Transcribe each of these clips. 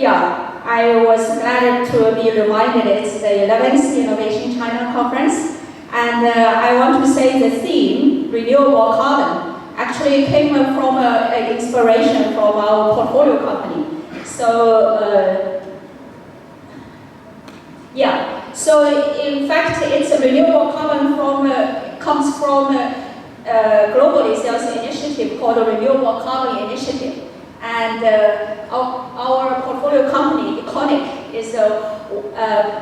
yeah, I was glad to be reminded it's the 11th Innovation China Conference. And I want to say the theme, renewable carbon, actually came from an inspiration from our portfolio company. So, yeah, so in fact, it's a renewable carbon comes from a globally sales initiative called the Renewable Carbon Initiative. And our portfolio company, Econic, is a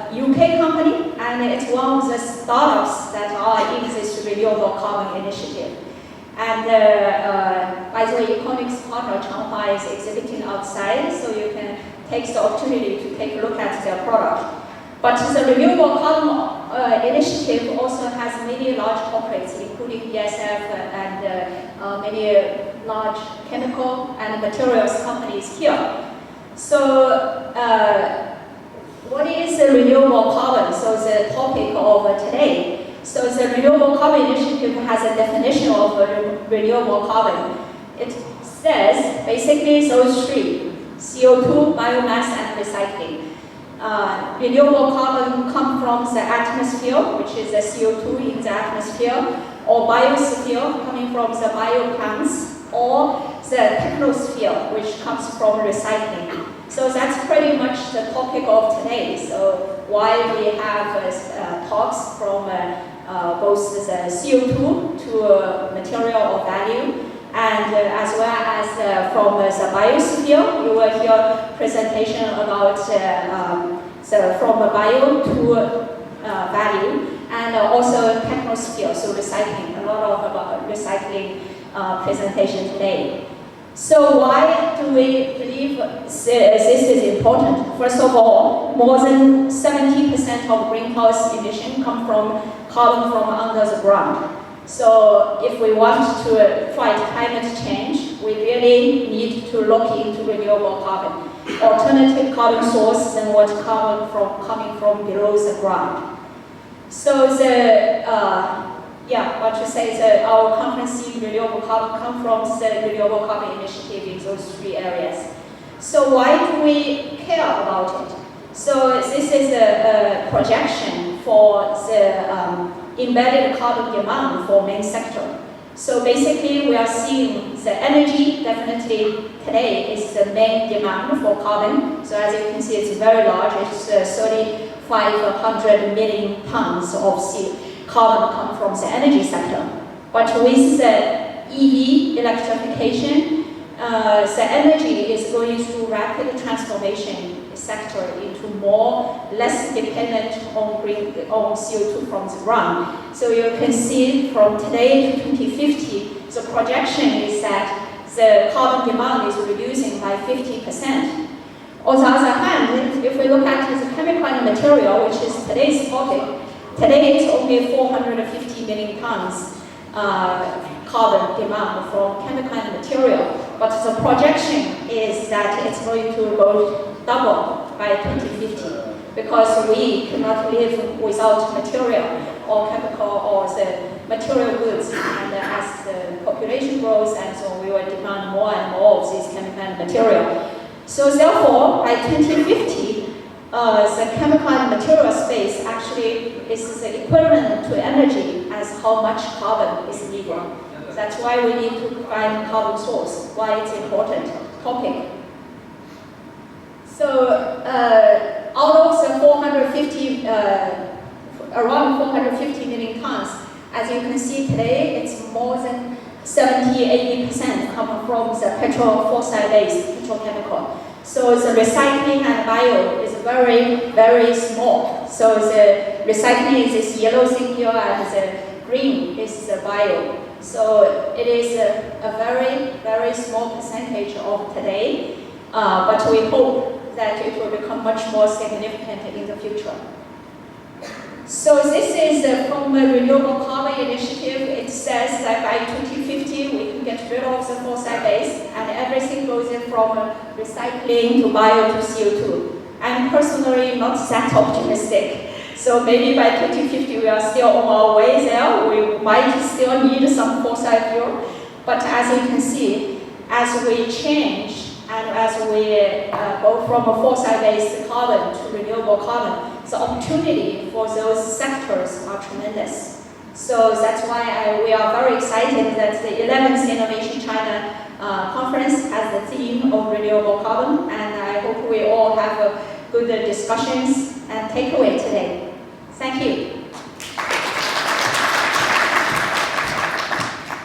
UK company, and it's one of the startups that are in this Renewable Carbon Initiative. And by the way, Econic's partner, Changhua, is exhibiting outside, so you can take the opportunity to take a look at their product. But the Renewable Carbon Initiative also has many large corporates, including BASF and many large chemical and materials companies here. So what is the renewable carbon? So the topic of today. So the Renewable Carbon Initiative has a definition of renewable carbon. It says basically those three: CO2, biomass, and recycling. Renewable carbon comes from the atmosphere, which is the CO2 in the atmosphere, or biosphere coming from the bioplants, or the technosphere, which comes from recycling. So that's pretty much the topic of today. So why we have talks from both the CO2 to material of value, and as well as from the biosphere. You will hear presentation about from bio to value, and also technosphere, so recycling. A lot of about recycling presentation today. So why do we believe this is important? First of all, more than 70% of greenhouse emission come from carbon from under the ground. So if we want to fight climate change, we really need to look into renewable carbon, alternative carbon source than what carbon coming from below the ground. So what to say, our conference in renewable carbon comes from the Renewable Carbon Initiative in those three areas. So why do we care about it? So this is a projection for the embedded carbon demand for main sector. So basically, we are seeing the energy definitely today is the main demand for carbon. So as you can see, it's very large. It's 3,500 million tons of carbon come from the energy sector. But with the EV electrification, the energy is going through rapid transformation sector into less dependent on CO2 from the ground. So you can see from today to 2050, the projection is that the carbon demand is reducing by 50%. On the other hand, if we look at the chemical and material, which is today's topic, today it's only 450 million tons carbon demand from chemical and material, but the projection is that it's going to go double by 2050, because we cannot live without material or chemical or the material goods, and as the population grows, and so we will demand more and more of this chemical and material. So therefore, by 2050, the chemical and material space actually is the equivalent to energy as how much carbon is needed. That's why we need to find carbon source, why it's important topic. So out of the around 450 million tons, as you can see today, it's more than 70–80% come from the fossil-based petrochemical. So the recycling and bio is very, very small. So the recycling is this yellow thing here, and the green is the bio. So it is a very, very small percentage of today, but we hope that it will become much more significant in the future. So this is from the Renewable Carbon Initiative. It says that by 2050 we can get rid of the fossil base, and everything goes in from recycling to bio to CO2. I'm personally not that optimistic. So maybe by 2050 we are still on our way there. We might still need some fossil fuel, but as you can see, as we change and as we go from a fossil-based carbon to renewable carbon, the opportunity for those sectors are tremendous. So that's why we are very excited that the 11th Innovation China conference has the theme of renewable carbon, and I hope we all have good discussions